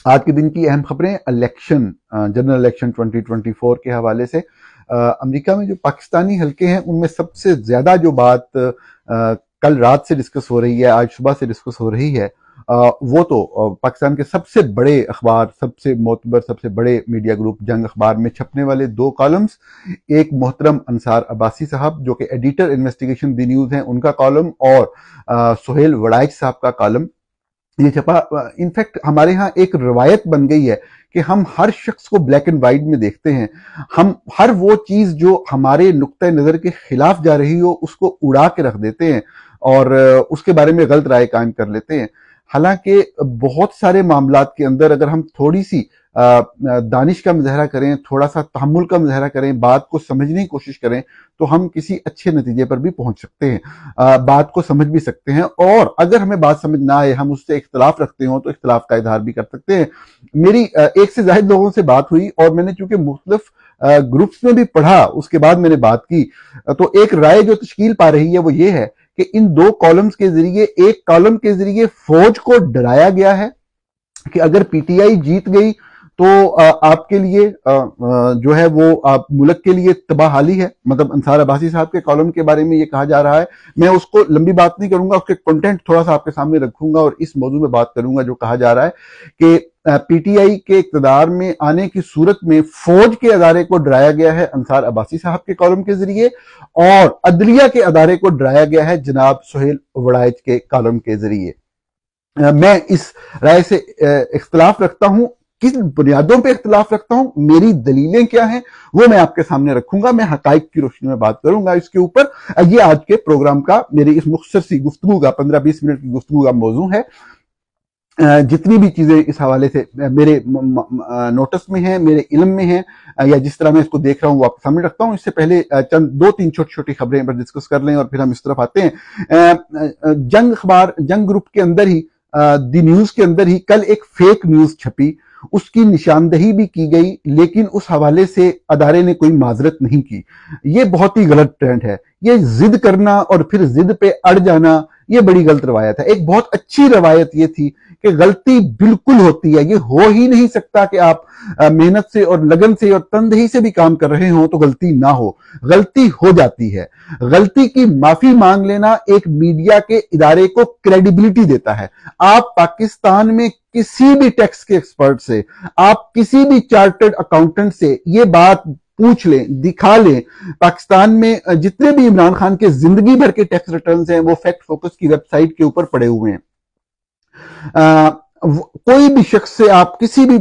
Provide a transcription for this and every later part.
आज के दिन की अहम खबरें इलेक्शन, जनरल इलेक्शन 2024 के हवाले से। अमेरिका में जो पाकिस्तानी हलके हैं उनमें सबसे ज्यादा जो बात कल रात से डिस्कस हो रही है, आज सुबह से डिस्कस हो रही है, वो तो पाकिस्तान के सबसे बड़े अखबार, सबसे मोतबर, सबसे बड़े मीडिया ग्रुप जंग अखबार में छपने वाले दो कॉलम्स, एक मोहतरम अंसार अब्बासी साहब जो कि एडिटर इन्वेस्टिगेशन दी न्यूज हैं उनका कॉलम, और सुहेल वड़ाइच साहब का कॉलम ये छपा। इनफैक्ट हमारे यहाँ एक रवायत बन गई है कि हम हर शख्स को ब्लैक एंड व्हाइट में देखते हैं। हम हर वो चीज जो हमारे नुक्ता नजर के खिलाफ जा रही हो उसको उड़ा के रख देते हैं और उसके बारे में गलत राय कायम कर लेते हैं। हालांकि बहुत सारे मामलात के अंदर अगर हम थोड़ी सी दानिश का मुजाहरा करें, थोड़ा सा तहम्मुल का मुजाहरा करें, बात को समझने की कोशिश करें, तो हम किसी अच्छे नतीजे पर भी पहुंच सकते हैं, बात को समझ भी सकते हैं। और अगर हमें बात समझ ना आए, हम उससे इख्तलाफ रखते हो तो इख्तलाफ का इजहार भी कर सकते हैं। मेरी एक से ज्यादा लोगों से बात हुई और मैंने चूंकि मुख्तलिफ ग्रुप्स में भी पढ़ा, उसके बाद मैंने बात की, तो एक राय जो तश्कील पा रही है वो ये है कि इन दो कॉलम्स के जरिए, एक कॉलम के जरिए फौज को डराया गया है कि अगर पीटीआई जीत गई तो आपके लिए जो है वो आप मुल्क के लिए तबाहाली है। मतलब अंसार अब्बासी साहब के कॉलम के बारे में ये कहा जा रहा है। मैं उसको लंबी बात नहीं करूंगा, उसके कंटेंट थोड़ा सा आपके सामने रखूंगा और इस मौजू में बात करूंगा। जो कहा जा रहा है कि पीटीआई के इक़्तिदार में आने की सूरत में फौज के अदारे को डराया गया है अंसार अब्बासी साहब के कॉलम के जरिए, और अदलिया के अदारे को डराया गया है जनाब सुहेल वड़ाइच के कॉलम के जरिए। मैं इस राय से इख्तलाफ रखता हूं। किस बुनियादों पे इख्तलाफ रखता हूं, मेरी दलीलें क्या हैं, वो मैं आपके सामने रखूंगा। मैं हकाइक की रोशनी में बात करूंगा इसके ऊपर। ये आज के प्रोग्राम का, मेरी इस मुख्तसर सी गुफ्तगू का, 15-20 मिनट की गुफ्तगू का मौजू है। जितनी भी चीजें इस हवाले से मेरे नोटिस में हैं, मेरे इल्म में हैं, या जिस तरह मैं इसको देख रहा हूं वो आपके सामने रखता हूं। इससे पहले चंद 2-3 छोटी छोटी खबरें पर डिस्कस कर लें और फिर हम इस तरफ आते हैं। जंग अखबार, जंग ग्रुप के अंदर ही, दी न्यूज के अंदर ही कल एक फेक न्यूज छपी, उसकी निशानदही भी की गई, लेकिन उस हवाले से अदारे ने कोई माजरत नहीं की। ये बहुत ही गलत ट्रेंड है। ये जिद करना और फिर जिद पे अड़ जाना, ये बड़ी गलत रवायत है। एक बहुत अच्छी रवायत ये थी कि गलती बिल्कुल होती है, ये हो ही नहीं सकता कि आप मेहनत से और लगन से और तनदही से भी काम कर रहे हो तो गलती ना हो। गलती हो जाती है। गलती की माफी मांग लेना एक मीडिया के इदारे को क्रेडिबिलिटी देता है। आप पाकिस्तान में किसी भी टैक्स के एक्सपर्ट से, आप किसी भी चार्टर्ड अकाउंटेंट से ये बात पूछ लें, दिखा लें, पाकिस्तान में जितने भी इमरान खान के जिंदगी भर के टैक्स रिटर्न्स हैं वो फैक्ट फोकस की वेबसाइट के ऊपर पड़े हुए हैं। कोई भी शख्स से, आप किसी भी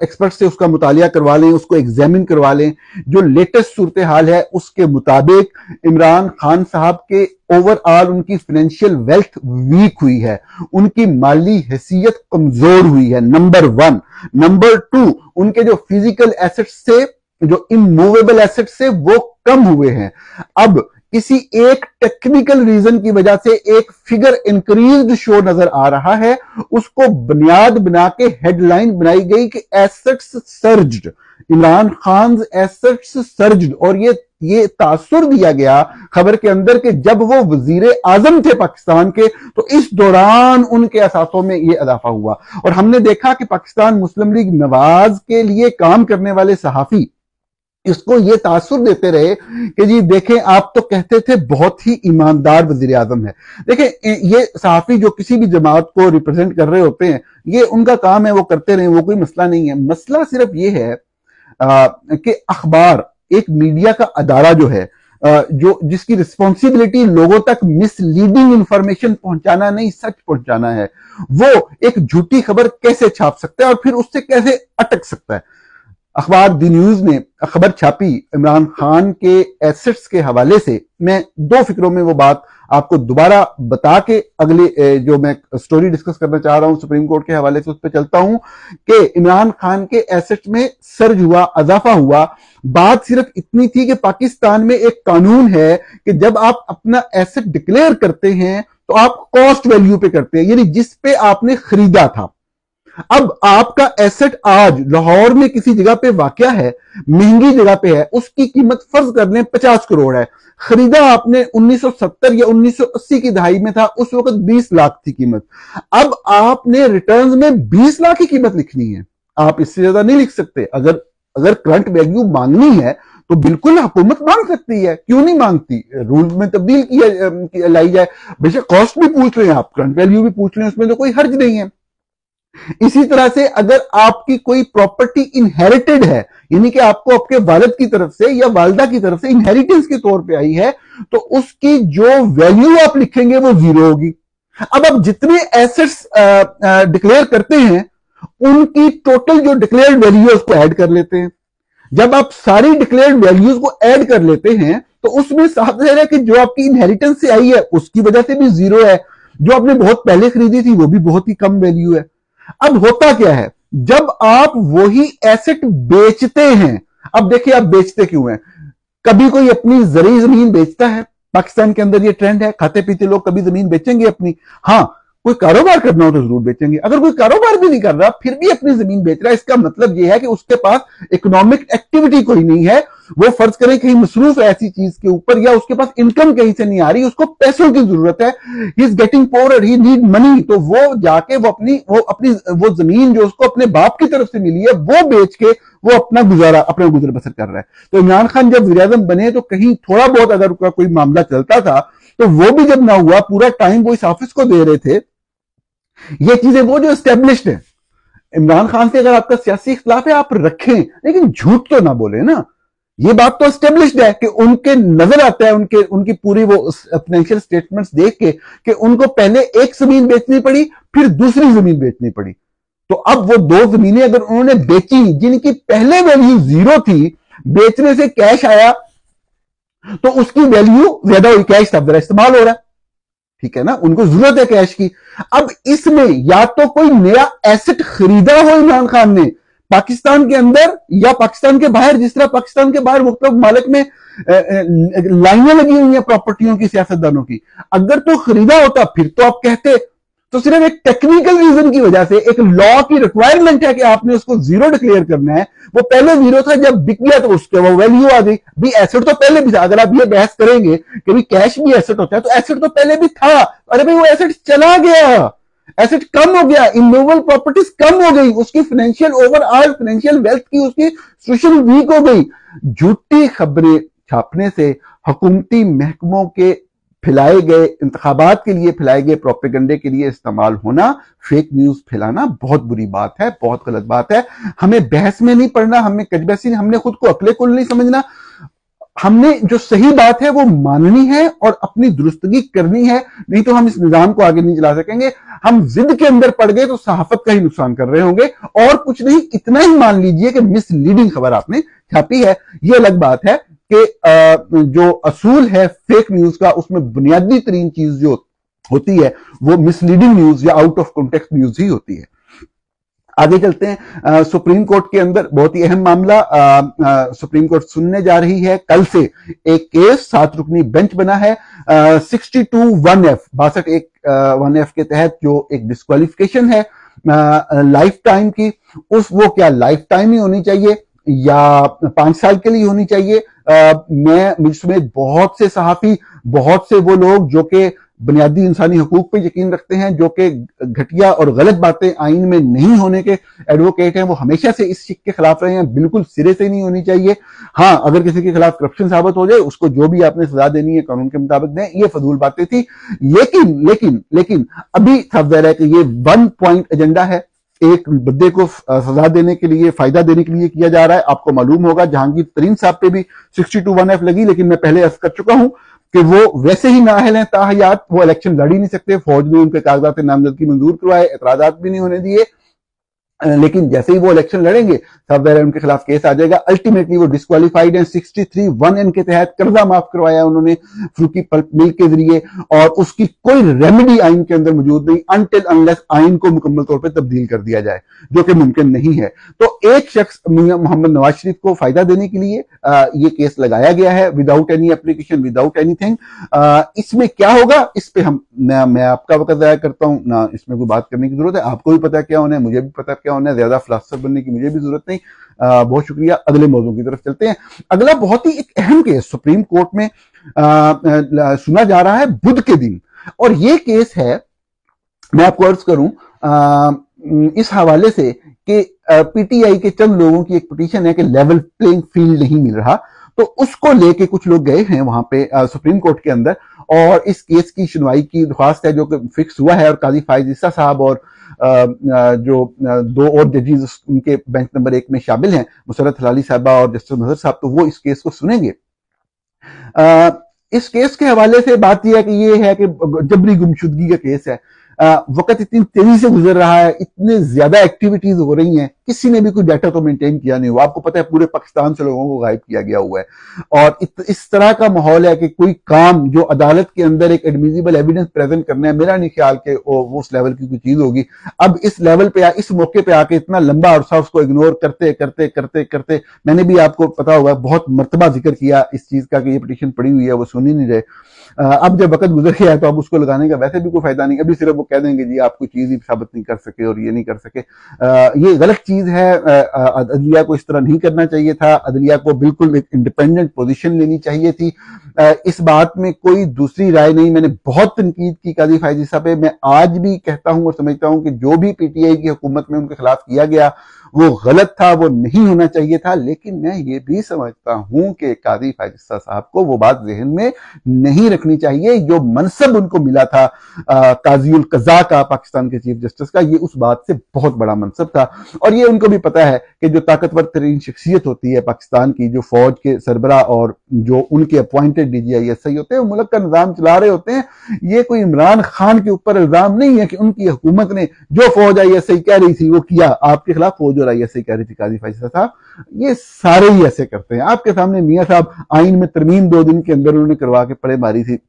एक्सपर्ट से उसका मुतालिया करवा लें, उसको एग्जामिन करवा लें, जो लेटेस्ट सूरत हाल है उसके मुताबिक इमरान खान साहब के ओवरऑल उनकी फाइनेंशियल वेल्थ वीक हुई है, उनकी माली हैसियत कमजोर हुई है, नंबर 1। नंबर 2, उनके जो फिजिकल एसेट्स से, जो इमूवेबल एसेट्स से वो कम हुए हैं। अब किसी एक टेक्निकल रीजन की वजह से एक फिगर इंक्रीज शो नजर आ रहा है, उसको बुनियाद बना के हेडलाइन बनाई गई कि assets surged, Imran Khan assets surged, और ये तासुर दिया गया खबर के अंदर कि जब वो वजीर आजम थे पाकिस्तान के तो इस दौरान उनके असासों में ये इजाफा हुआ। और हमने देखा कि पाकिस्तान मुस्लिम लीग नवाज के लिए काम करने वाले सहाफी इसको ये तासुर देते रहे कि जी देखें, आप तो कहते थे बहुत ही ईमानदार वजीर आजम है। देखें, ये सहाफी जो किसी भी जमात को रिप्रेजेंट कर रहे होते हैं, ये उनका काम है, वो करते रहे, वो कोई मसला नहीं है। मसला सिर्फ ये है कि अखबार, एक मीडिया का अदारा जो है, जो जिसकी रिस्पॉन्सिबिलिटी लोगों तक मिसलीडिंग इंफॉर्मेशन पहुंचाना नहीं, सच पहुंचाना है, वो एक झूठी खबर कैसे छाप सकता है और फिर उससे कैसे अटक सकता है। अखबार दी न्यूज ने खबर छापी इमरान खान के एसेट्स के हवाले से। मैं 2 फिक्रों में वो बात आपको दोबारा बता के अगले जो मैं स्टोरी डिस्कस करना चाह रहा हूं सुप्रीम कोर्ट के हवाले से, उस पर चलता हूं कि इमरान खान के एसेट्स में सर्ज हुआ, इजाफा हुआ। बात सिर्फ इतनी थी कि पाकिस्तान में एक कानून है कि जब आप अपना एसेट डिक्लेयर करते हैं तो आप कॉस्ट वैल्यू पे करते हैं, यानी जिस पे आपने खरीदा था। अब आपका एसेट आज लाहौर में किसी जगह पे वाकया है, महंगी जगह पे है, उसकी कीमत फर्ज कर लें 50 करोड़ है, खरीदा आपने 1970 या 1980 की दहाई में था, उस वक्त 20 लाख थी कीमत। अब आपने रिटर्न्स में 20 लाख की कीमत लिखनी है, आप इससे ज्यादा नहीं लिख सकते। अगर करंट वैल्यू मांगनी है तो बिल्कुल हुकूमत मांग सकती है, क्यों नहीं मांगती, रूल्स में तब्दील किया लाई जाए। बेशक कॉस्ट भी पूछ रहे हैं आप, करंट वैल्यू भी पूछ रहे हैं, उसमें तो कोई हर्ज नहीं है। इसी तरह से अगर आपकी कोई प्रॉपर्टी इनहेरिटेड है, यानी कि आपको आपके वालिद की तरफ से या वालिदा की तरफ से इनहेरिटेंस के तौर पे आई है, तो उसकी जो वैल्यू आप लिखेंगे वो जीरो होगी। अब आप जितने एसेट्स डिक्लेयर करते हैं उनकी टोटल जो डिक्लेयर्ड वैल्यू है उसको ऐड कर लेते हैं। जब आप सारी डिक्लेयर्ड वैल्यूज को ऐड कर लेते हैं तो उसमें साफ है कि जो आपकी इनहेरिटेंस से आई है उसकी वजह से भी जीरो है, जो आपने बहुत पहले खरीदी थी वो भी बहुत ही कम वैल्यू है। अब होता क्या है, जब आप वही एसेट बेचते हैं, अब देखिए आप बेचते क्यों हैं, कभी कोई अपनी जरी जमीन बेचता है, पाकिस्तान के अंदर ये ट्रेंड है, खाते पीते लोग कभी जमीन बेचेंगे अपनी। हाँ, कोई कारोबार करना हो तो जरूर बेचेंगे, अगर कोई कारोबार भी नहीं कर रहा फिर भी अपनी जमीन बेच रहा है, इसका मतलब यह है कि उसके पास इकोनॉमिक एक्टिविटी कोई नहीं है, वो फर्ज करें कहीं मसरूफ है ऐसी चीज के ऊपर, या उसके पास इनकम कहीं से नहीं आ रही, उसको पैसों की जरूरत है, he is getting poor, he need money, तो वो जाके वो अपनी जमीन जो उसको अपने बाप की तरफ से मिली है वो बेच के वो अपना गुजर बसर कर रहा है। तो इमरान खान जब वज़ीर-ए-आज़म बने तो कहीं थोड़ा बहुत अगर कोई मामला चलता था तो वो भी जब ना हुआ, पूरा टाइम वो इस ऑफिस को दे रहे थे। ये चीजें वो जो एस्टेब्लिश्ड है, इमरान खान से अगर आपका सियासी इख्तिलाफ है आप रखें, लेकिन झूठ तो ना बोले ना, ये बात तो एस्टेब्लिश्ड है कि उनके नजर आता है, उनकी पूरी वो फाइनेंशियल स्टेटमेंट्स देख के कि उनको पहले एक जमीन बेचनी पड़ी फिर दूसरी जमीन बेचनी पड़ी। तो अब वो दो जमीनें अगर उन्होंने बेची जिनकी पहले वैल्यू जीरो थी, बेचने से कैश आया तो उसकी वैल्यू ज्यादा हुई, कैश तब जरा इस्तेमाल हो रहा है, ठीक है ना, उनको जरूरत है कैश की। अब इसमें या तो कोई नया एसेट खरीदा हो इमरान खान ने पाकिस्तान के अंदर या पाकिस्तान के बाहर, जिस तरह पाकिस्तान के बाहर मुख्तलिफ मालिक में लाइनें लगी हुई हैं प्रॉपर्टियों की, सियासतदानों की, अगर तो खरीदा होता फिर तो आप कहते, तो सिर्फ एक टेक्निकल रीजन की वजह से, एक लॉ की रिक्वायरमेंट है कि आपने उसको जीरो डिक्लेयर करना है, वो पहले जीरो था, जब बिक गया तो उसके वो वैल्यू आ गई। भी एसेट तो पहले भी था, अगर आप ये बहस करेंगे कि भी कैश भी एसेट होता है तो एसेट तो पहले भी था, अरे भाई वो एसेट चला गया, एसेट कम हो गया, इमूवेबल प्रॉपर्टीज कम हो गई, उसकी फाइनेंशियल ओवरऑल फाइनेंशियल वेल्थ की उसकी सिचुएशन वीक हो गई। झूठी खबरें छापने से हुकूमती महकमों के फैलाए गए, इंतखाबात के लिए फैलाए गए प्रोपेगेंडे के लिए इस्तेमाल होना, फेक न्यूज फैलाना बहुत बुरी बात है, बहुत गलत बात है। हमें बहस में नहीं पड़ना, हमें कजबहसी, हमने खुद को अकले कुल नहीं समझना, हमने जो सही बात है वो माननी है और अपनी दुरुस्तगी करनी है, नहीं तो हम इस निजाम को आगे नहीं चला सकेंगे। हम जिद के अंदर पड़ गए तो सहाफत का ही नुकसान कर रहे होंगे, और कुछ नहीं, इतना ही मान लीजिए कि मिसलीडिंग खबर आपने छापी है। ये अलग बात है कि जो असूल है फेक न्यूज का, उसमें बुनियादी तरीन चीज जो होती है वो मिसलीडिंग न्यूज या आउट ऑफ कॉन्टेक्स्ट न्यूज ही होती है। आगे चलते हैं, सुप्रीम कोर्ट के अंदर बहुत ही अहम मामला, सुप्रीम कोर्ट सुनने जा रही है कल से एक केस, 7 रुकनी बेंच बना है 62(1)(f) 62(1)(f) के तहत जो एक डिस्क्वालिफिकेशन है लाइफ टाइम की, वो क्या लाइफ टाइम ही होनी चाहिए या 5 साल के लिए होनी चाहिए। मैं मुझमें बहुत से सहाफी, बहुत से वो लोग जो कि बुनियादी इंसानी हकूक पे यकीन रखते हैं, जो कि घटिया और गलत बातें आइन में नहीं होने के एडवोकेट हैं, वो हमेशा से इस शिक के खिलाफ रहे हैं, बिल्कुल सिरे से नहीं होनी चाहिए। हाँ, अगर किसी के खिलाफ करप्शन साबित हो जाए उसको जो भी आपने सजा देनी है कानून के मुताबिक दें, ये फजूल बातें थी। लेकिन अभी साफ ज़ाहिर है कि ये 1 पॉइंट एजेंडा है, एक बंदे को सजा देने के लिए, फायदा देने के लिए किया जा रहा है। आपको मालूम होगा जहांगीर तरीन साहब पे भी 62(1)(f) लगी, लेकिन मैं पहले अर्ज कर चुका हूं कि वो वैसे ही नाअहल हैं ताहयात, वो इलेक्शन लड़ ही नहीं सकते, फौज ने उनके कागजात नामजदगी मंजूर करवाए, एतराजात भी नहीं होने दिए। लेकिन जैसे ही वो इलेक्शन लड़ेंगे सब ज़ाहिर है उनके खिलाफ केस आ जाएगा। अल्टीमेटली वो डिस्क्वालीफाइड हैं। 63(1)(n) के तहत कर्जा माफ करवाया उन्होंने फ्रूकी पल्प मिल के जरिए, और उसकी कोई रेमेडी आइन के अंदर मौजूद नहीं अनटिल अनलेस आइन को मुकम्मल तौर पर तब्दील कर दिया जाए, जो कि मुमकिन नहीं है। तो एक शख्स मियां मोहम्मद नवाज शरीफ को फायदा देने के लिए ये केस लगाया गया है without any application, without anything. इसमें क्या होगा इस पे मैं आपका वक्त ज़ाया करता हूं ना, इसमें कोई बात करने की जरूरत है। आपको भी पता है क्या होना है, मुझे भी पता है क्या होना है, ज्यादा फिलासफर बनने की मुझे भी जरूरत नहीं। बहुत शुक्रिया। अगले मौजू की तरफ चलते हैं। अगला बहुत ही एक अहम केस सुप्रीम कोर्ट में सुना जा रहा है बुध के दिन, और ये केस है, मैं आपको अर्ज करूं इस हवाले से कि पीटीआई के चंद लोगों की एक पिटीशन है कि लेवल प्लेइंग फील्ड नहीं मिल रहा, तो उसको लेके कुछ लोग गए हैं वहां पे सुप्रीम कोर्ट के अंदर, और इस केस की सुनवाई की दरख्वास्त है जो कि फिक्स हुआ है, और काजी फायज ईसा साहब और जो दो और जजेस उनके बेंच नंबर 1 में शामिल हैं, मुसरत हलाली साहबा और जस्टिस नजर साहब, तो वो इस केस को सुनेंगे। इस केस के हवाले से बात यह है कि ये है कि जबरी गुमशुदगी का केस है। वक्त इतनी तेजी से गुजर रहा है, इतने ज्यादा एक्टिविटीज हो रही हैं, किसी ने भी कोई डाटा तो मेंटेन किया नहीं हुआ। आपको पता है पूरे पाकिस्तान से लोगों को गायब किया गया हुआ है, और इस तरह का माहौल है कि कोई काम जो अदालत के अंदर एक एडमिसिबल एविडेंस प्रेजेंट करना है, मेरा नहीं ख्याल कि वो उस लेवल की कोई चीज होगी। अब इस लेवल पे इस मौके पे आके इतना लंबा अरसा उसको इग्नोर करते करते करते करते, मैंने भी आपको पता होगा बहुत मरतबा जिक्र किया इस चीज का कि ये पिटीशन पड़ी हुई है, वो सुन ही नहीं रहे। अब जब वक्त गुजर गया है तो अब उसको लगाने का वैसे भी कोई फायदा नहीं। अभी सिर्फ वो कह देंगे जी आप कोई चीज ही साबित नहीं कर सके और ये नहीं कर सके। ये गलत चीज है। अदलिया को इस तरह नहीं करना चाहिए था। अदलिया को बिल्कुल एक इंडिपेंडेंट पोजीशन लेनी चाहिए थी। इस बात में कोई दूसरी राय नहीं। मैंने बहुत तनकीद की काजी फायज ईसा पे। मैं आज भी कहता हूं और समझता हूं कि जो भी पीटीआई की हुकूमत में उनके खिलाफ किया गया वो गलत था, वो नहीं होना चाहिए था। लेकिन मैं ये भी समझता हूं कि काजी फायज ईसा साहब को वो बात ज़हन में नहीं रखनी चाहिए। जो मनसब उनको मिला था काजीउल कज़ा का, पाकिस्तान के चीफ जस्टिस का, ये उस बात से बहुत बड़ा मनसब था। और ये उनको भी पता है कि जो ताकतवर तरीन शख्सियत होती है पाकिस्तान की, जो फौज के सरबरा और जो उनके अपॉइंटेड DGI-SI होते हैं, वो मुल्क का निजाम चला रहे होते हैं। ये कोई इमरान खान के ऊपर इल्जाम नहीं है कि उनकी हुकूमत ने जो फौज ISI कह रही थी वो किया। आपके खिलाफ फौज और ISI कह रही थी काजी फायज ईसा साहब, ये सारे ही ऐसे करते हैं। आपके सामने मियां साहब आइन में तरमीम 2 दिन के अंदर उन्होंने करवा के पड़े मारी थी।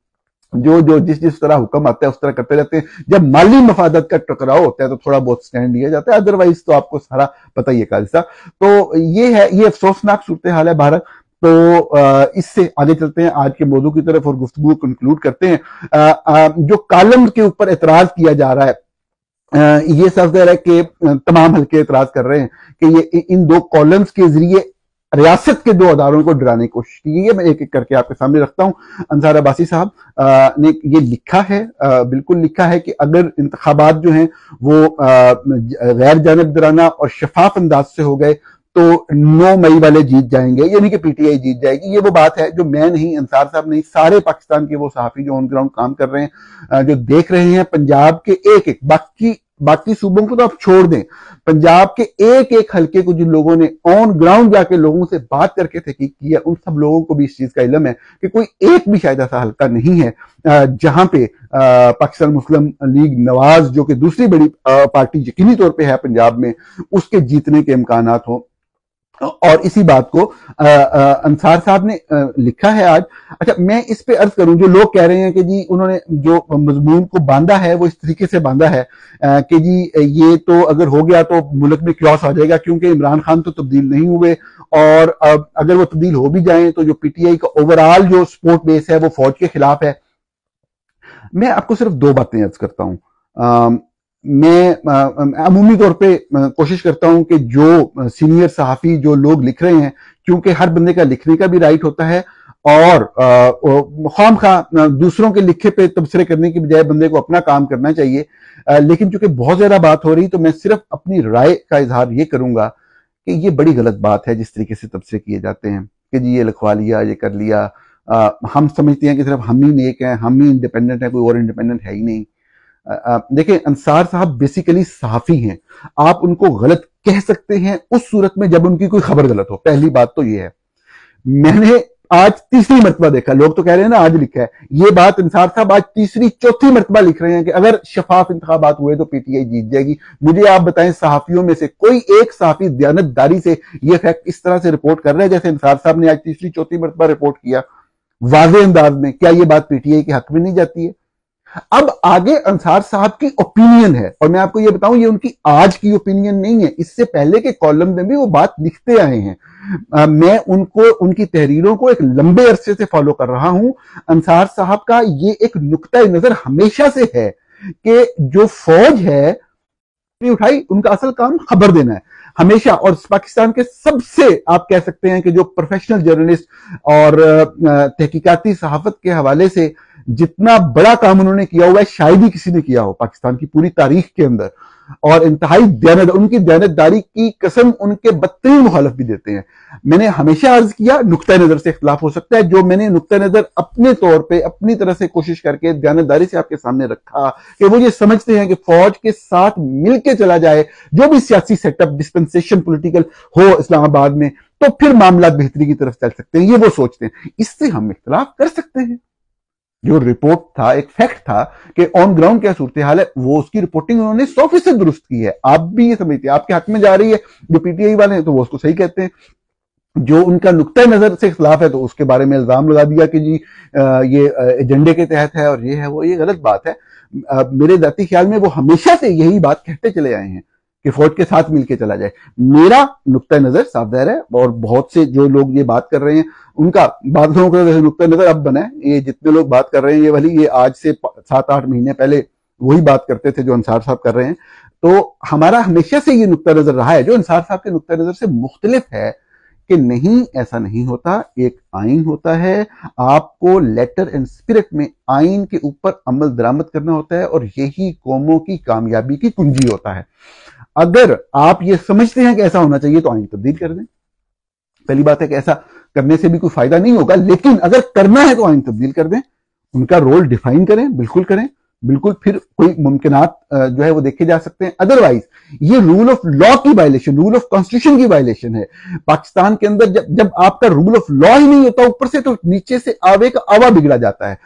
जो जिस तरह हुक्म आता है उस तरह करते रहते हैं। जब माली मफादत का टकराव होता है तो थोड़ा बहुत स्टैंड लिया जाता है, अदरवाइज तो आपको सारा पता ही है काजी साहब। तो ये है, ये अफसोसनाक सूरत हाल है भारत। तो इससे आगे चलते हैं आज के मौजू की तरफ और गुफ्तगू कंक्लूड करते हैं। जो कॉलम के ऊपर एतराज किया जा रहा है, ये सब है कि तमाम हल्के एतराज कर रहे हैं कि ये इन 2 कॉलम्स के जरिए रियासत के 2 अदारों को डराने की कोशिश की गई है। मैं एक एक करके आपके सामने रखता हूं। अंसार अब्बासी साहब ने ये लिखा है, बिल्कुल लिखा है कि अगर इंतखाबात जो हैं वो गैर जानिबदाराना और शफाफ अंदाज से हो गए तो 9 मई वाले जीत जाएंगे, यानी कि पीटीआई जीत जाएगी। ये वो बात है जो मैं नहीं, अंसार साहब नहीं, सारे पाकिस्तान के वो सहाफी जो ऑन ग्राउंड काम कर रहे हैं, जो देख रहे हैं पंजाब के एक एक, बाकी सूबों को तो आप छोड़ दें, पंजाब के एक एक हल्के को जिन लोगों ने ऑन ग्राउंड जाके लोगों से बात करके तहकीक की है, उन सब लोगों को भी इस चीज का इल्म है कि कोई एक भी शायद ऐसा हल्का नहीं है जहां पे पाकिस्तान मुस्लिम लीग नवाज, जो कि दूसरी बड़ी पार्टी यकीनी तौर पे है पंजाब में, उसके जीतने के इम्कानात हो। और इसी बात को अंसार साहब ने लिखा है आज। अच्छा, मैं इस पे अर्ज करूं, जो लोग कह रहे हैं कि जी उन्होंने जो मजमून को बांधा है वो इस तरीके से बांधा है कि जी ये तो अगर हो गया तो मुल्क में क्योस आ जाएगा, क्योंकि इमरान खान तो तब्दील नहीं हुए, और अगर वो तब्दील हो भी जाएं तो जो पीटीआई का ओवरऑल जो सपोर्ट बेस है वो फौज के खिलाफ है। मैं आपको सिर्फ 2 बातें अर्ज करता हूं। मैं अमूमी तौर पे कोशिश करता हूं कि जो सीनियर सहाफी जो लोग लिख रहे हैं, क्योंकि हर बंदे का लिखने का भी राइट होता है, और खामखा दूसरों के लिखे पे तबसरे करने की बजाय बंदे को अपना काम करना चाहिए। लेकिन चूंकि बहुत ज्यादा बात हो रही तो मैं सिर्फ अपनी राय का इजहार ये करूंगा कि ये बड़ी गलत बात है जिस तरीके से तबसरे किए जाते हैं कि जी ये लिखवा लिया, ये कर लिया। हम समझते हैं कि सिर्फ हम ही नेक हैं, हम ही इंडिपेंडेंट हैं, कोई और इंडिपेंडेंट है ही नहीं। देखिए, अंसार साहब बेसिकली सहाफी हैं। आप उनको गलत कह सकते हैं उस सूरत में जब उनकी कोई खबर गलत हो। पहली बात तो ये है। मैंने आज तीसरी मरतबा देखा, लोग तो कह रहे हैं ना आज लिखा है, ये बात अंसार साहब आज तीसरी चौथी मरतबा लिख रहे हैं कि अगर शफाफ इंतखाबात हुए तो पीटीआई जीत जाएगी। मुझे आप बताएं, सहाफियों में से कोई एक सहाफी दयानतदारी से ये फैक्ट इस तरह से रिपोर्ट कर रहा है जैसे अंसार साहब ने आज तीसरी चौथी मरतबा रिपोर्ट किया वाज़ेह अंदाज में? क्या ये बात पीटीआई के हक में नहीं जाती है? अब आगे अंसार साहब की ओपिनियन है, और मैं आपको ये बताऊं ये उनकी आज की ओपिनियन नहीं है, इससे पहले के कॉलम में भी वो बात लिखते आए हैं। मैं उनको, उनकी तहरीरों को एक लंबे अरसे से फॉलो कर रहा हूं। अंसार साहब का ये एक नुक्ता नजर हमेशा से है कि जो फौज है उठाई, उनका असल काम खबर देना है हमेशा। और पाकिस्तान के सबसे आप कह सकते हैं कि जो प्रोफेशनल जर्नलिस्ट और तहकीकाती सहाफत के हवाले से जितना बड़ा काम उन्होंने किया हुआ है शायद ही किसी ने किया हो पाकिस्तान की पूरी तारीख के अंदर। और इंतहाई उनकी दयानतदारी की कसम उनके बदतरीन मुखालिफ भी देते हैं। मैंने हमेशा अर्ज किया नुक्ता नजर से इख्तलाफ हो सकता है, जो मैंने नुक्ता नजर अपने तौर पे अपनी तरह से कोशिश करके दयानतदारी से आपके सामने रखा कि वो ये समझते हैं कि फौज के साथ मिलके चला जाए, जो भी सियासी सेटअप डिस्पेंसेशन पॉलिटिकल हो इस्लामाबाद में, तो फिर मामला बेहतरी की तरफ चल सकते हैं, ये वो सोचते हैं। इससे हम इख्तलाफ कर सकते हैं। जो रिपोर्ट था एक फैक्ट था कि ऑन ग्राउंड क्या सूरत हाल है, वो उसकी रिपोर्टिंग उन्होंने 100% दुरुस्त की है। आप भी ये समझते हैं आपके हक में जा रही है, जो पीटीआई वाले हैं तो वो उसको सही कहते हैं। जो उनका नुक्ता नजर से खिलाफ है तो उसके बारे में इल्जाम लगा दिया कि जी ये एजेंडे के तहत है और ये है वो, ये गलत बात है। मेरे जाती ख्याल में वो हमेशा से यही बात कहते चले आए हैं कि फौज के साथ मिलकर चला जाए। मेरा नुक्ता नजर साफ ज़ाहिर है, और बहुत से जो लोग ये बात कर रहे हैं उनका बात लोगों का नुक्ता नजर अब बना है। ये जितने लोग बात कर रहे हैं ये वाली, ये आज से 7-8 महीने पहले वही बात करते थे जो अंसार साहब कर रहे हैं। तो हमारा हमेशा से ये नुक्ता नजर रहा है, जो अंसार साहब के नुक्ता नजर से मुख्तलिफ है, कि नहीं ऐसा नहीं होता। एक आइन होता है, आपको लेटर एंड स्पिरिट में आइन के ऊपर अमल दरामद करना होता है, और यही कौमों की कामयाबी की कुंजी होता है। अगर आप ये समझते हैं कि ऐसा होना चाहिए तो आइन तब्दील कर दें। पहली बात है कि ऐसा करने से भी कोई फायदा नहीं होगा, लेकिन अगर करना है तो आइन तब्दील कर दें, उनका रोल डिफाइन करें, बिल्कुल करें, बिल्कुल। फिर कोई मुमकिनात जो है वो देखे जा सकते हैं। अदरवाइज ये रूल ऑफ लॉ की वायलेशन, रूल ऑफ कॉन्स्टिट्यूशन की वायलेशन है। पाकिस्तान के अंदर जब आपका रूल ऑफ लॉ ही नहीं होता, ऊपर से तो नीचे से आवे का आवा बिगड़ा जाता है।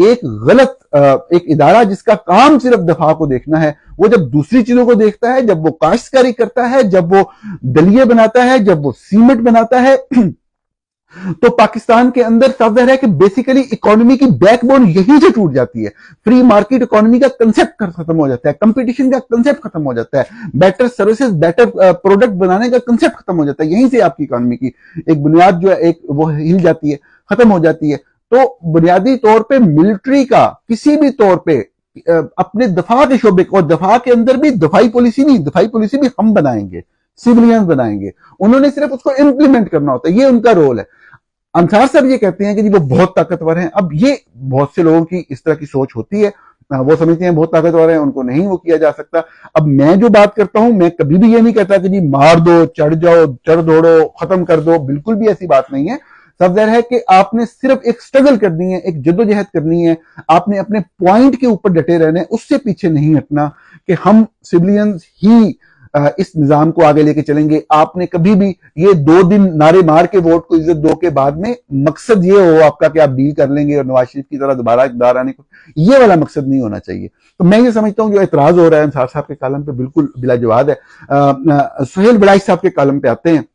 एक गलत एक इदारा जिसका काम सिर्फ दफा को देखना है, वो जब दूसरी चीजों को देखता है, जब वो काश्तकारी करता है, जब वो दलिये बनाता है, जब वो सीमेंट बनाता है, तो पाकिस्तान के अंदर साफ ज़ाहिर है कि बेसिकली इकोनॉमी की बैकबोन यहीं से टूट जाती है। फ्री मार्केट इकोनॉमी का कंसेप्ट खत्म हो जाता है, कंपटीशन का कंसेप्ट खत्म हो जाता है, बेटर सर्विसेज बेटर प्रोडक्ट बनाने का कंसेप्ट खत्म हो जाता है। यहीं से आपकी इकोनॉमी की एक बुनियाद जो है एक वो हिल जाती है, खत्म हो जाती है। तो बुनियादी तौर पे मिलिट्री का किसी भी तौर पे अपने दफा के शोबे, और दफा के अंदर भी दफाई पॉलिसी नहीं, दफाई पॉलिसी भी हम बनाएंगे, सिविलियंस बनाएंगे, उन्होंने सिर्फ उसको इंप्लीमेंट करना होता है, ये उनका रोल है। अंसार साहब ये कहते हैं कि जी वो बहुत ताकतवर हैं। अब ये बहुत से लोगों की इस तरह की सोच होती है, वो समझते हैं बहुत ताकतवर हैं, उनको नहीं वो किया जा सकता। अब मैं जो बात करता हूं, मैं कभी भी ये नहीं कहता कि जी मार दो, चढ़ जाओ, चढ़ दौड़ो, खत्म कर दो, बिल्कुल भी ऐसी बात नहीं है। सब ज़ाहिर है कि आपने सिर्फ एक स्ट्रगल करनी है, एक जद्दोजहद करनी है, आपने अपने पॉइंट के ऊपर डटे रहना है, उससे पीछे नहीं हटना कि हम सिविलियंस ही इस निजाम को आगे लेके चलेंगे। आपने कभी भी ये 2 दिन नारे मार के वोट को इज्जत दो के बाद में मकसद ये हो आपका कि आप डील कर लेंगे और नवाज शरीफ की तरह दोबारा इक़्तिदार आने को, ये वाला मकसद नहीं होना चाहिए। तो मैं ये समझता हूं जो एतराज हो रहा है अंसार साहब के कालम पे बिल्कुल बिलाजवाब है। सुहेल बड़ाइश साहब के कालम पे आते हैं।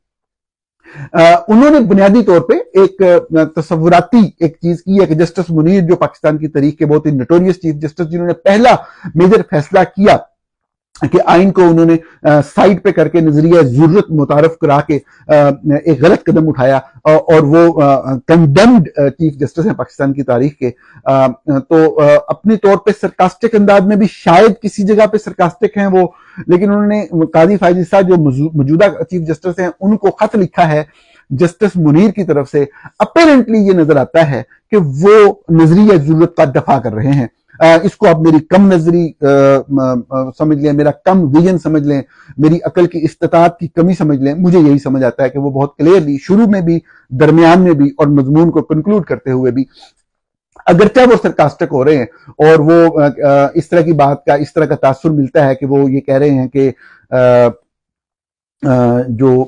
उन्होंने बुनियादी तौर पे एक तस्वुराती एक चीज की है कि जस्टिस मुनीर जो पाकिस्तान की तारीख के बहुत ही नोटोरियस चीफ जस्टिस, जिन्होंने पहला मेजर फैसला किया कि आइन को उन्होंने साइड पे करके नजरिया जरूरत मुतारफ करा के एक गलत कदम उठाया, और वो कंडेम्ड चीफ जस्टिस हैं पाकिस्तान की तारीख के। तो अपनी तौर पे सरकास्टिक अंदाज में भी शायद किसी जगह पे सरकास्टिक हैं वो, लेकिन उन्होंने काजी फायजी साहब जो मौजूदा चीफ जस्टिस हैं उनको खत लिखा है जस्टिस मुनीर की तरफ से। अपेरेंटली ये नजर आता है कि वो नजरिया जरूरत का दफा कर रहे हैं। इसको आप मेरी कम नजरी समझ लें, मेरा कम विजन समझ लें, मेरी अकल की इस्तात की कमी समझ लें, मुझे यही समझ आता है कि वो बहुत क्लियरली शुरू में भी, दरमियान में भी और मजमून को कंक्लूड करते हुए भी, अगरचे वो सरकास्टिक हो रहे हैं और वो इस तरह की बात का, इस तरह का तासुर मिलता है कि वो ये कह रहे हैं कि جو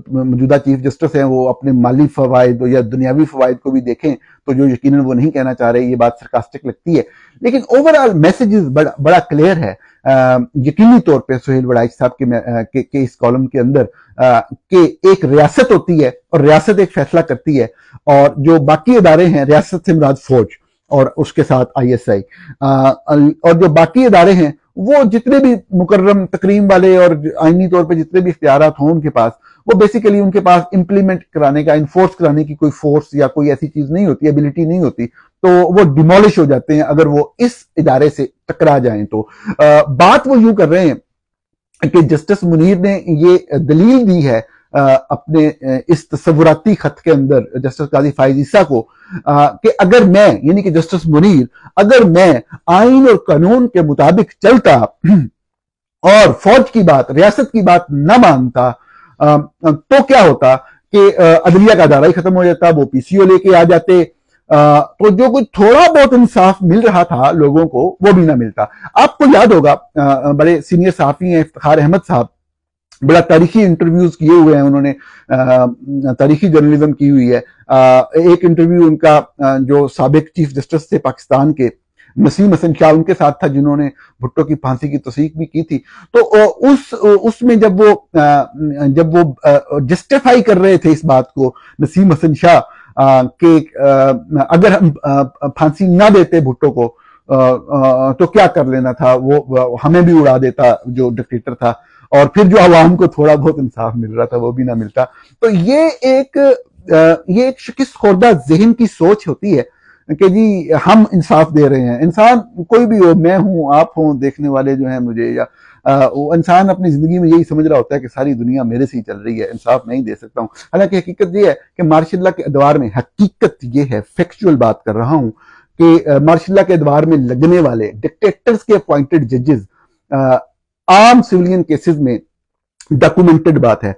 موجودہ چیف جسٹس ہیں وہ اپنے مالی فوائد یا دنیاوی فوائد کو بھی دیکھیں تو جو یقیناً وہ نہیں کہنا چاہ رہے، یہ بات سرکاسٹک لگتی ہے، لیکن اوورآل میسیجز بڑا کلیئر ہے یقینی طور پہ سہیل وڑائچ صاحب کے اس کالم کے اندر کہ ایک ریاست ہوتی ہے اور ریاست ایک فیصلہ کرتی ہے، اور جو باقی ادارے ہیں، ریاست سے مراد فوج اور اس کے ساتھ ISI، اور جو باقی ادارے ہیں وہ جتنے بھی مکرم تکریم والے اور آئینی طور پہ جتنے بھی اختیارات ہوں ان کے پاس، وہ بیسیکلی ان کے پاس امپلیمنٹ کرانے کا، انفورس کرانے کی کوئی فورس یا کوئی ایسی چیز نہیں ہوتی، ایبلٹی نہیں ہوتی، تو وہ ڈیمولش ہو جاتے ہیں اگر وہ اس ادارے سے ٹکرا جائیں تو۔ بات وہ یوں کر رہے ہیں کہ جسٹس منیر نے یہ دلیل دی ہے اپنے اس تصوراتی خط کے اندر جسٹس قاضی فائز عیسیٰ کو کہ اگر میں، یعنی کہ جسٹس منیر، اگر میں آئین اور قانون کے مطابق چلتا اور فوج کی بات، ریاست کی بات نہ مانتا تو کیا ہوتا کہ عدلیہ کا ادارہ ہی ختم ہو جاتا، وہ PCO لے کے آ جاتے، تو جو کوئی تھوڑا بہت انصاف مل رہا تھا لوگوں کو وہ بھی نہ ملتا۔ آپ کو یاد ہوگا بڑے سینئر صحافی ہیں افتخار احمد صاحب، بڑا تاریخی انٹرویوز کیے ہوئے ہیں انہوں نے، تاریخی جرنلزم کی ہوئی ہے۔ ایک انٹرویو ان کا جو سابق چیف جسٹس تھے پاکستان کے نسیم حسن شاہ، ان کے ساتھ تھا جنہوں نے بھٹو کی پھانسی کی توثیق بھی کی تھی، تو اس میں جب وہ جسٹیفائی کر رہے تھے اس بات کو نسیم حسن شاہ کہ اگر ہم پھانسی نہ دیتے بھٹو کو تو کیا کر لینا تھا، وہ ہمیں بھی اڑا دیتا جو ڈکٹیٹر تھا، اور پھر جو عوام کو تھوڑا بہت انصاف مل رہا تھا وہ بھی نہ ملتا۔ تو یہ ایک شکست خوردہ ذہن کی سوچ ہوتی ہے کہ جی ہم انصاف دے رہے ہیں، انسان کوئی بھی ہو، میں ہوں، آپ ہوں، دیکھنے والے جو ہیں مجھے، یا انسان اپنی زندگی میں یہی سمجھ رہا ہوتا ہے کہ ساری دنیا میرے سے ہی چل رہی ہے، انصاف نہیں دے سکتا ہوں۔ حالانکہ حقیقت یہ ہے کہ مارشل لا کے ادوار میں، حقیقت یہ ہے، فیکچول بات کر رہا ہوں، کہ مارشل لا کے ادوار میں لگنے والے ڈکٹیٹرز کے اپوائنٹڈ ججز عام سویلین کیسز میں ڈاکومنٹڈ بات ہے،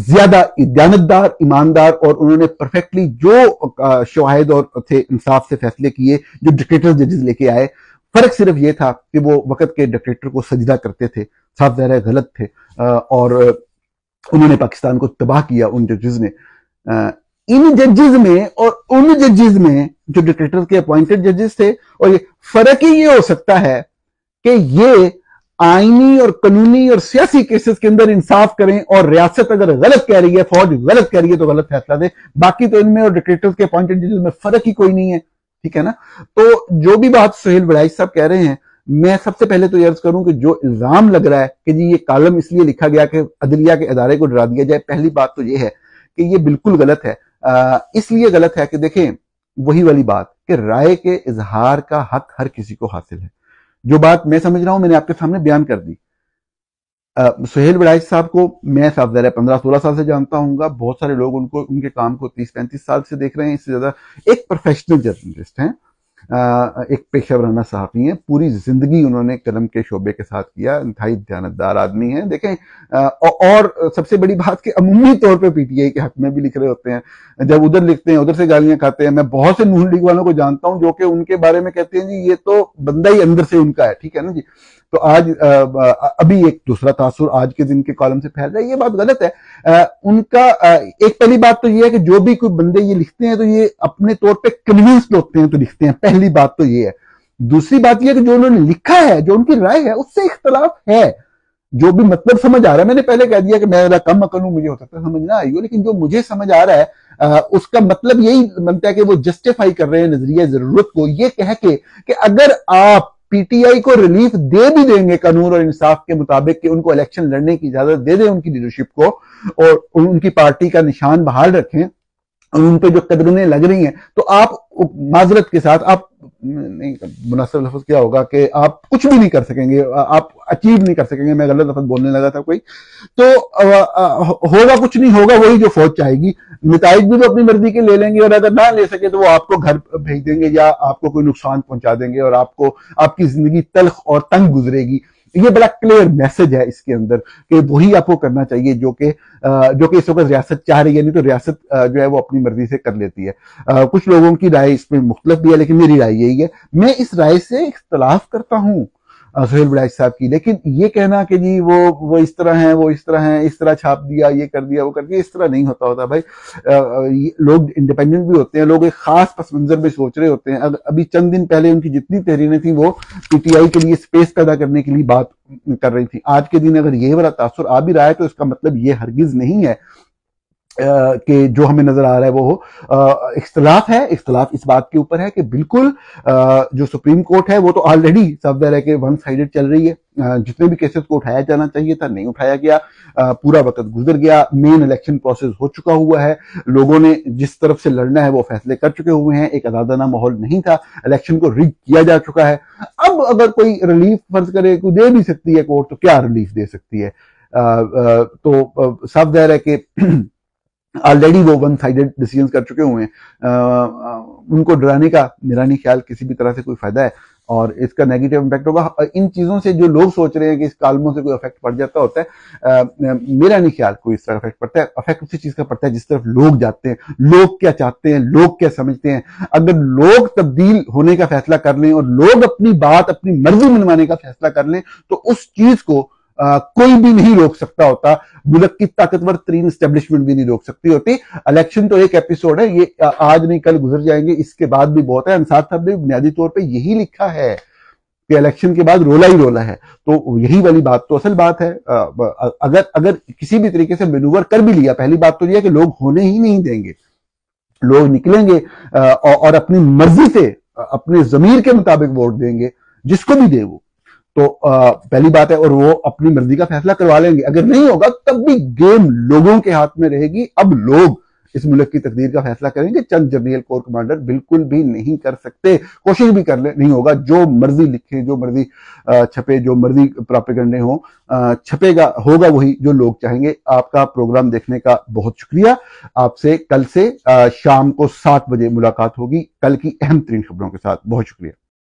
زیادہ دیانتدار، ایماندار، اور انہوں نے پرفیکٹلی جو شواہد اور تھے انصاف سے فیصلے کیے جو ڈکٹیٹر ججز لے کے آئے۔ فرق صرف یہ تھا کہ وہ وقت کے ڈکٹیٹر کو سجدہ کرتے تھے، صاف ظاہر ہے غلط تھے، اور انہوں نے پاکستان کو تباہ کیا ان ججز نے۔ ان ججز میں اور ان ججز میں جو ڈکٹیٹر کے اپوائنٹڈ ججز تھے، اور یہ فرق ہی یہ ہو سکتا ہے کہ یہ آئینی اور قانونی اور سیاسی کیسز کے اندر انصاف کریں، اور ریاست اگر غلط کہہ رہی ہے، فوج غلط کہہ رہی ہے تو غلط فیصلہ دے، باقی تو ان میں اور ڈکٹیٹرز کے اپوائنٹڈ ججز میں فرق ہی کوئی نہیں ہے، ٹھیک ہے نا۔ تو جو بھی بات سہیل وڑائچ صاحب کہہ رہے ہیں، میں سب سے پہلے تو یہ عرض کروں کہ جو الزام لگ رہا ہے کہ جی یہ کالم اس لیے لکھا گیا کہ عدلیہ کے ادارے کو ڈرا دیا جائے، پہلی بات تو یہ ہے کہ یہ بالکل غلط ہے۔ اس لیے غلط ہے کہ دیکھیں، وہی والی بات کہ رائے کے اظہار کا حق ہر کسی کو حاصل ہے۔ جو بات میں سمجھ رہا ہوں میں نے آپ کے سامنے بیان کر دی۔ سہیل وڑائچ صاحب کو میں صاف ظاہر ہے 15-16 سال سے جانتا ہوں گا، بہت سارے لوگ ان کے کام کو 30-35 سال سے دیکھ رہے ہیں، اس سے زیادہ ایک پروفیشنل جرنلسٹ ہیں، ایک پیشہ ورانہ صحافی ہیں، پوری زندگی انہوں نے قلم کے شعبے کے ساتھ کیا، انتہائی دیانتدار آدمی ہیں۔ دیکھیں، اور سب سے بڑی بات کہ عمومی طور پہ PTI کے حق میں بھی لکھ رہے ہوتے ہیں، جب ادھر لکھتے ہیں ادھر سے گالیاں کھاتے ہیں۔ میں بہت سے نون لیگ والوں کو جانتا ہوں جو کہ ان کے بارے میں کہتے ہیں جی یہ تو بندہ ہی اندر سے ان کا ہے، ٹھیک ہے نا جی۔ تو آج ابھی ایک دوسرا تاثر آج کے دن کے کالم سے پھیل رہا ہے، یہ بات غلط ہے۔ ان کا ایک پہلی بات تو یہ ہے کہ جو بھی کوئی بندے یہ لکھتے ہیں تو یہ اپنے طور پہ کنوینسڈ ہوتے ہیں تو لکھتے ہیں، پہلی بات تو یہ ہے۔ دوسری بات یہ ہے کہ جو انہوں نے لکھا ہے، جو ان کی رائے ہے، اس سے اختلاف ہے، جو بھی مطلب سمجھ آ رہا ہے۔ میں نے پہلے کہہ دیا کہ میں کم عقل ہوں، مجھے ہو سکتا ہے سمجھ نہ آئی ہو، لیکن جو مجھے سمجھ آ رہا ہے اس کا مطلب یہی بنتا ہے کہ وہ جسٹیفائی کر رہے ہیں نظریہ ضرورت کو، یہ کہہ کے کہ اگر آپ PTI کو ریلیف دے بھی دیں گے قانون اور انصاف کے مطابق کہ ان کو الیکشن لڑنے کی اجازت دے دیں ان کی لیڈرشپ کو، اور ان کی پارٹی کا نشان بحال رکھیں، اور ان پہ جو قدغنیں لگ رہی ہیں، تو آپ معذرت کے ساتھ، آپ نہیں، مناسب لفظ کیا ہوگا کہ آپ کچھ بھی نہیں کر سکیں گے، آپ اچیو نہیں کر سکیں گے، میں غلط لفظ بولنے لگا تھا کوئی، تو ہوگا کچھ نہیں، ہوگا وہی جو فوج چاہے گی، نتائج بھی وہ اپنی مرضی کے لے لیں گے، اور اگر نہ لے سکے تو وہ آپ کو گھر بھیج دیں گے یا آپ کو کوئی نقصان پہنچا دیں گے، اور آپ کی زندگی تلخ اور تنگ گزرے گی۔ یہ بڑا کلیئر میسج ہے اس کے اندر کہ وہی آپ کو کرنا چاہیے جو کہ اس وقت ریاست چاہ رہی ہے، نہیں تو ریاست جو ہے وہ اپنی مرضی سے کر لیتی ہے۔ کچھ لوگوں کی رائے اس میں مختلف بھی ہے، لیکن میری رائے یہی ہے۔ میں اس رائے سے اختلاف کرتا ہوں، سہیل بڑائچ صاحب کی. لیکن یہ کہنا کہ جی وہ اس طرح ہیں، وہ اس طرح ہیں، اس طرح چھاپ دیا، یہ کر دیا، وہ کر دیا، اس طرح نہیں ہوتا بھائی. لوگ انڈیپینڈنٹ بھی ہوتے ہیں، لوگ ایک خاص پس منظر میں سوچ رہے ہوتے ہیں. ابھی چند دن پہلے ان کی جتنی تحریریں تھیں وہ پی ٹی آئی کے لیے اسپیس پیدا کرنے کے لیے بات کر رہی تھی. آج کے دن اگر یہ والا تاثر آ بھی رہا ہے تو اس کا مطلب یہ ہرگز نہیں ہے کہ جو ہمیں نظر آ رہا ہے وہ اختلاف ہے. اختلاف اس بات کے اوپر ہے کہ بالکل جو سپریم کورٹ ہے وہ تو آلریڈی صاف ظاہر ہے کہ ون سائیڈڈ چل رہی ہے. جتنے بھی کیسز کو اٹھایا جانا چاہیے تھا نہیں اٹھایا گیا. پورا وقت گزر گیا، مین الیکشن پروسیس ہو چکا ہوا ہے، لوگوں نے جس طرف سے لڑنا ہے وہ فیصلے کر چکے ہوئے ہیں. ایک آزادانہ ماحول نہیں تھا، الیکشن کو ریگ کیا جا چکا ہے. اب اگر کوئی ریلیف فرض کرے کوئی دے بھی سکتی ہے کورٹ، تو کیا ریلیف دے سکتی ہے؟ تو صاف ظاہر ہے کہ آلریڈی وہ ون سائیڈڈ ڈیسیژنز کر چکے ہوئے ہیں. ان کو ڈرانے کا میرا نہیں خیال کسی بھی طرح سے کوئی فائدہ ہے، اور اس کا نیگیٹو امپیکٹ ہوگا. ان چیزوں سے جو لوگ سوچ رہے ہیں کہ اس کالموں سے کوئی افیکٹ پڑ جاتا ہوتا ہے، میرا نہیں خیال کوئی اس طرح افیکٹ پڑتا ہے. افیکٹ اسی چیز کا پڑتا ہے جس طرف لوگ جاتے ہیں، لوگ کیا چاہتے ہیں، لوگ کیا سمجھتے ہیں. اگر لوگ تبدیل ہونے کا فیصلہ کر لیں اور لوگ اپنی بات اپنی مرضی منوانے کا فیصلہ کر لیں تو اس چیز کو کوئی بھی نہیں روک سکتا ہوتا. ملک کی طاقتور ترین اسٹیبلشمنٹ بھی نہیں روک سکتی ہوتی. الیکشن تو ایک ایپیسوڈ ہے، یہ آج نہیں کل گزر جائیں گے، اس کے بعد بھی بہت ہے. انصار صاحب نے بنیادی طور پہ یہی لکھا ہے کہ الیکشن کے بعد رولا ہی رولا ہے. تو یہی والی بات تو اصل بات ہے. اگر کسی بھی طریقے سے مینوور کر بھی لیا، پہلی بات تو یہ ہے کہ لوگ ہونے ہی نہیں دیں گے. لوگ نکلیں گے اور اپنی مرضی سے اپنے ضمیر کے مطابق ووٹ دیں گے، جس کو بھی دے وہ. تو پہلی بات ہے، اور وہ اپنی مرضی کا فیصلہ کروا لیں گے. اگر نہیں ہوگا تب بھی گیم لوگوں کے ہاتھ میں رہے گی. اب لوگ اس ملک کی تقدیر کا فیصلہ کریں گے، چند جرنیل کور کمانڈر بالکل بھی نہیں کر سکتے. کوشش بھی کر لیں نہیں ہوگا. جو مرضی لکھیں، جو مرضی چھپے، جو مرضی پراپیگنڈے ہوں، چھپے گا ہوگا وہی جو لوگ چاہیں گے. آپ کا پروگرام دیکھنے کا بہت شکریہ. آپ سے کل سے شام کو 7 بجے ملاقات ہوگی کل کی اہم ترین خبروں کے ساتھ. بہت شکریہ.